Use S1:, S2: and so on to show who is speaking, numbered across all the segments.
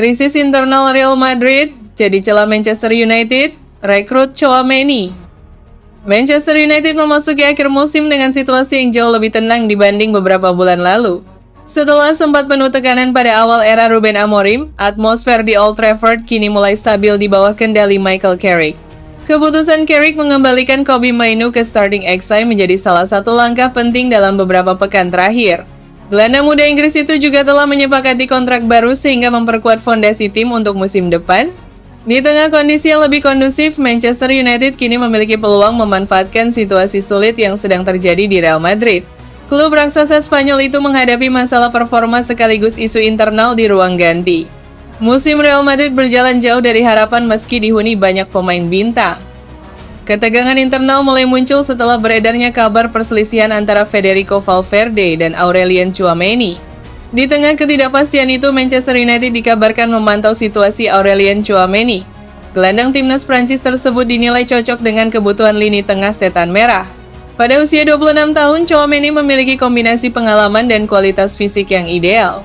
S1: Krisis internal Real Madrid jadi celah Manchester United, rekrut Tchouaméni. Manchester United memasuki akhir musim dengan situasi yang jauh lebih tenang dibanding beberapa bulan lalu. Setelah sempat penuh tekanan pada awal era Ruben Amorim, atmosfer di Old Trafford kini mulai stabil di bawah kendali Michael Carrick. Keputusan Carrick mengembalikan Kobbie Mainoo ke starting XI menjadi salah satu langkah penting dalam beberapa pekan terakhir. Gelandang muda Inggris itu juga telah menyepakati kontrak baru sehingga memperkuat fondasi tim untuk musim depan. Di tengah kondisi yang lebih kondusif, Manchester United kini memiliki peluang memanfaatkan situasi sulit yang sedang terjadi di Real Madrid. Klub raksasa Spanyol itu menghadapi masalah performa sekaligus isu internal di ruang ganti. Musim Real Madrid berjalan jauh dari harapan meski dihuni banyak pemain bintang. Ketegangan internal mulai muncul setelah beredarnya kabar perselisihan antara Federico Valverde dan Aurelien Tchouaméni. Di tengah ketidakpastian itu, Manchester United dikabarkan memantau situasi Aurelien Tchouaméni. Gelandang timnas Prancis tersebut dinilai cocok dengan kebutuhan lini tengah Setan Merah. Pada usia 26 tahun, Tchouaméni memiliki kombinasi pengalaman dan kualitas fisik yang ideal.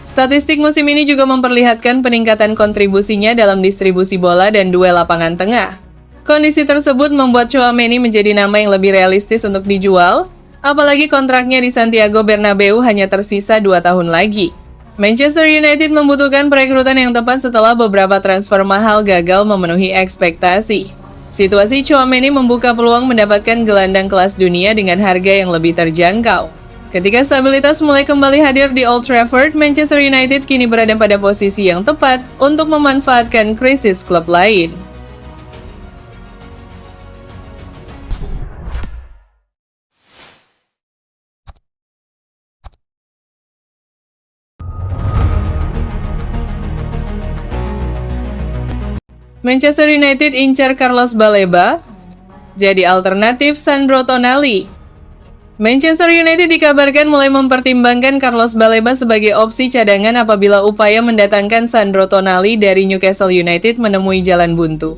S1: Statistik musim ini juga memperlihatkan peningkatan kontribusinya dalam distribusi bola dan duel lapangan tengah. Kondisi tersebut membuat Tchouaméni menjadi nama yang lebih realistis untuk dijual, apalagi kontraknya di Santiago Bernabeu hanya tersisa 2 tahun lagi. Manchester United membutuhkan perekrutan yang tepat setelah beberapa transfer mahal gagal memenuhi ekspektasi. Situasi Tchouaméni membuka peluang mendapatkan gelandang kelas dunia dengan harga yang lebih terjangkau. Ketika stabilitas mulai kembali hadir di Old Trafford, Manchester United kini berada pada posisi yang tepat untuk memanfaatkan krisis klub lain. Manchester United incar Carlos Baleba, jadi alternatif Sandro Tonali. Manchester United dikabarkan mulai mempertimbangkan Carlos Baleba sebagai opsi cadangan apabila upaya mendatangkan Sandro Tonali dari Newcastle United menemui jalan buntu.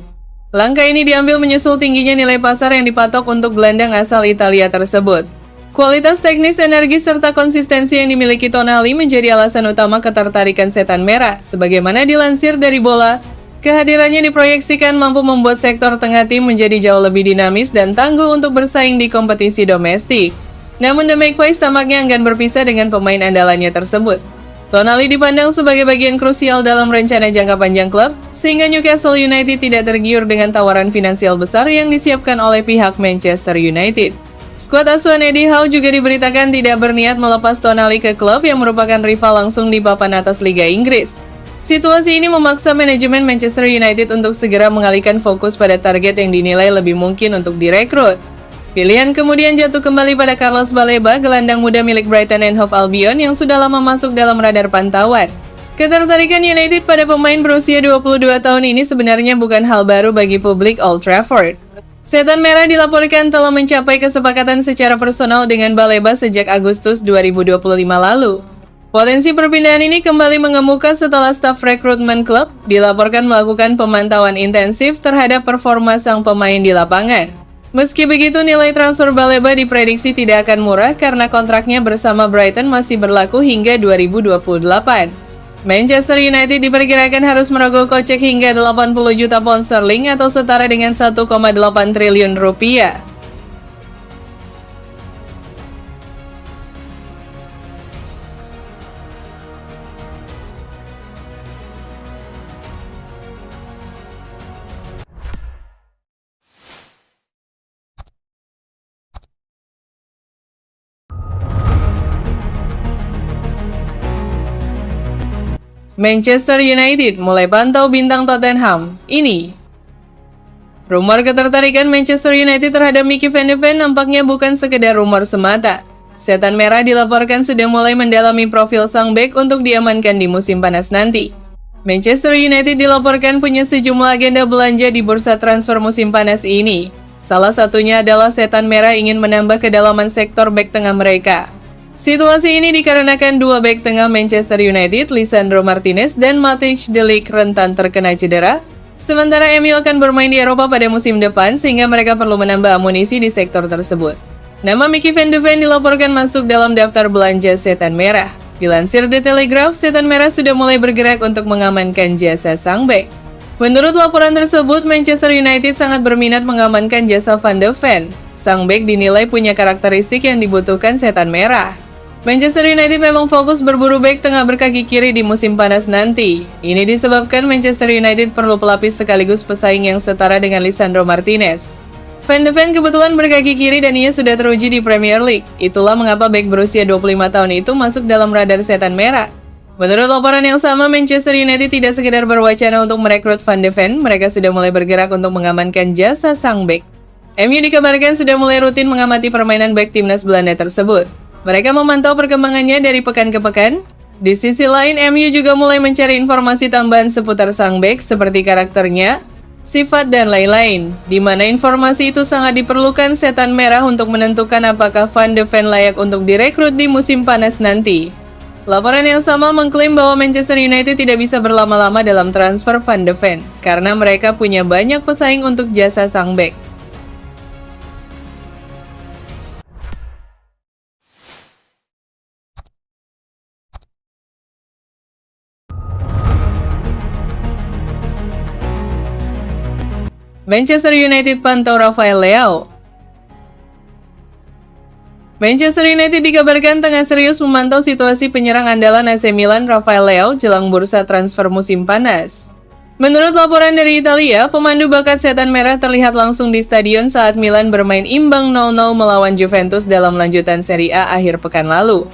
S1: Langkah ini diambil menyusul tingginya nilai pasar yang dipatok untuk gelandang asal Italia tersebut. Kualitas teknis, energi, serta konsistensi yang dimiliki Tonali menjadi alasan utama ketertarikan Setan Merah, sebagaimana dilansir dari Bola. Kehadirannya diproyeksikan mampu membuat sektor tengah tim menjadi jauh lebih dinamis dan tangguh untuk bersaing di kompetisi domestik. Namun The Magpies tampaknya enggan berpisah dengan pemain andalannya tersebut. Tonali dipandang sebagai bagian krusial dalam rencana jangka panjang klub, sehingga Newcastle United tidak tergiur dengan tawaran finansial besar yang disiapkan oleh pihak Manchester United. Skuad asuhan Eddie Howe juga diberitakan tidak berniat melepas Tonali ke klub yang merupakan rival langsung di papan atas Liga Inggris. Situasi ini memaksa manajemen Manchester United untuk segera mengalihkan fokus pada target yang dinilai lebih mungkin untuk direkrut. Pilihan kemudian jatuh kembali pada Carlos Baleba, gelandang muda milik Brighton and Hove Albion yang sudah lama masuk dalam radar pantauan. Ketertarikan United pada pemain berusia 22 tahun ini sebenarnya bukan hal baru bagi publik Old Trafford. Setan Merah dilaporkan telah mencapai kesepakatan secara personal dengan Baleba sejak Agustus 2025 lalu. Potensi perpindahan ini kembali mengemuka setelah staf rekrutmen klub dilaporkan melakukan pemantauan intensif terhadap performa sang pemain di lapangan. Meski begitu, nilai transfer Baleba diprediksi tidak akan murah karena kontraknya bersama Brighton masih berlaku hingga 2028. Manchester United diperkirakan harus merogoh kocek hingga 80 juta pound sterling atau setara dengan 1,8 triliun rupiah. Manchester United mulai pantau bintang Tottenham. Ini rumor ketertarikan Manchester United terhadap Mickey van de Ven nampaknya bukan sekedar rumor semata. Setan Merah dilaporkan sudah mulai mendalami profil sang bek untuk diamankan di musim panas nanti. Manchester United dilaporkan punya sejumlah agenda belanja di bursa transfer musim panas ini. Salah satunya adalah Setan Merah ingin menambah kedalaman sektor bek tengah mereka. Situasi ini dikarenakan dua bek tengah Manchester United, Lisandro Martinez dan Matthijs de Ligt rentan terkena cedera. Sementara MU akan bermain di Eropa pada musim depan sehingga mereka perlu menambah amunisi di sektor tersebut. Nama Mickey van de Ven dilaporkan masuk dalam daftar belanja Setan Merah. Dilansir The Telegraph, Setan Merah sudah mulai bergerak untuk mengamankan jasa sang bek. Menurut laporan tersebut, Manchester United sangat berminat mengamankan jasa Van de Ven. Sang bek dinilai punya karakteristik yang dibutuhkan Setan Merah. Manchester United memang fokus berburu bek tengah berkaki kiri di musim panas nanti. Ini disebabkan Manchester United perlu pelapis sekaligus pesaing yang setara dengan Lisandro Martinez. Van de Ven kebetulan berkaki kiri dan ia sudah teruji di Premier League. Itulah mengapa bek berusia 25 tahun itu masuk dalam radar Setan Merah. Menurut laporan yang sama, Manchester United tidak sekedar berwacana untuk merekrut Van de Ven, mereka sudah mulai bergerak untuk mengamankan jasa sang bek. MU dikabarkan sudah mulai rutin mengamati permainan bek timnas Belanda tersebut. Mereka memantau perkembangannya dari pekan ke pekan. Di sisi lain, MU juga mulai mencari informasi tambahan seputar sang bek seperti karakternya, sifat, dan lain-lain, di mana informasi itu sangat diperlukan Setan Merah untuk menentukan apakah Van de Ven layak untuk direkrut di musim panas nanti. Laporan yang sama mengklaim bahwa Manchester United tidak bisa berlama-lama dalam transfer Van de Ven, karena mereka punya banyak pesaing untuk jasa sang bek. Manchester United pantau Rafael Leao. Manchester United dikabarkan tengah serius memantau situasi penyerang andalan AC Milan Rafael Leao jelang bursa transfer musim panas. Menurut laporan dari Italia, pemandu bakat Setan Merah terlihat langsung di stadion saat Milan bermain imbang 0-0 melawan Juventus dalam lanjutan Serie A akhir pekan lalu.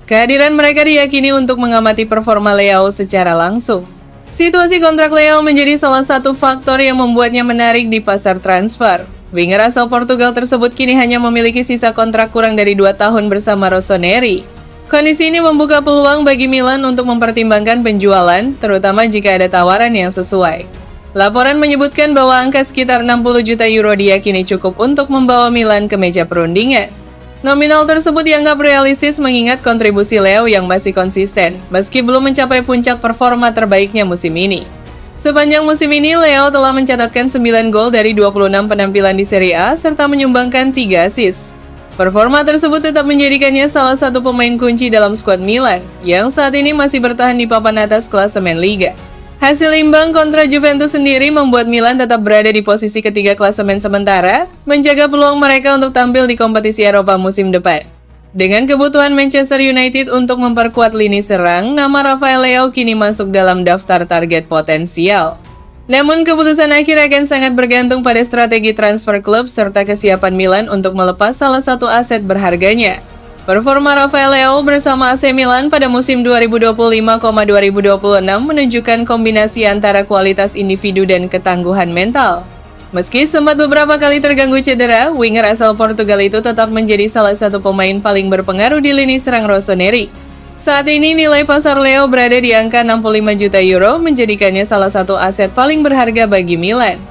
S1: Kehadiran mereka diyakini untuk mengamati performa Leao secara langsung. Situasi kontrak Leao menjadi salah satu faktor yang membuatnya menarik di pasar transfer. Winger asal Portugal tersebut kini hanya memiliki sisa kontrak kurang dari 2 tahun bersama Rossoneri. Kondisi ini membuka peluang bagi Milan untuk mempertimbangkan penjualan, terutama jika ada tawaran yang sesuai. Laporan menyebutkan bahwa angka sekitar 60 juta euro diyakini cukup untuk membawa Milan ke meja perundingan. Nominal tersebut dianggap realistis mengingat kontribusi Leao yang masih konsisten, meski belum mencapai puncak performa terbaiknya musim ini. Sepanjang musim ini, Leao telah mencatatkan 9 gol dari 26 penampilan di Serie A, serta menyumbangkan 3 assist. Performa tersebut tetap menjadikannya salah satu pemain kunci dalam skuad Milan, yang saat ini masih bertahan di papan atas klasemen Liga. Hasil imbang kontra Juventus sendiri membuat Milan tetap berada di posisi ketiga klasemen sementara, menjaga peluang mereka untuk tampil di kompetisi Eropa musim depan. Dengan kebutuhan Manchester United untuk memperkuat lini serang, nama Rafael Leao kini masuk dalam daftar target potensial. Namun keputusan akhir akan sangat bergantung pada strategi transfer klub serta kesiapan Milan untuk melepas salah satu aset berharganya. Performa Rafael Leao bersama AC Milan pada musim 2025-2026 menunjukkan kombinasi antara kualitas individu dan ketangguhan mental. Meski sempat beberapa kali terganggu cedera, winger asal Portugal itu tetap menjadi salah satu pemain paling berpengaruh di lini serang Rossoneri. Saat ini nilai pasar Leao berada di angka 65 juta euro, menjadikannya salah satu aset paling berharga bagi Milan.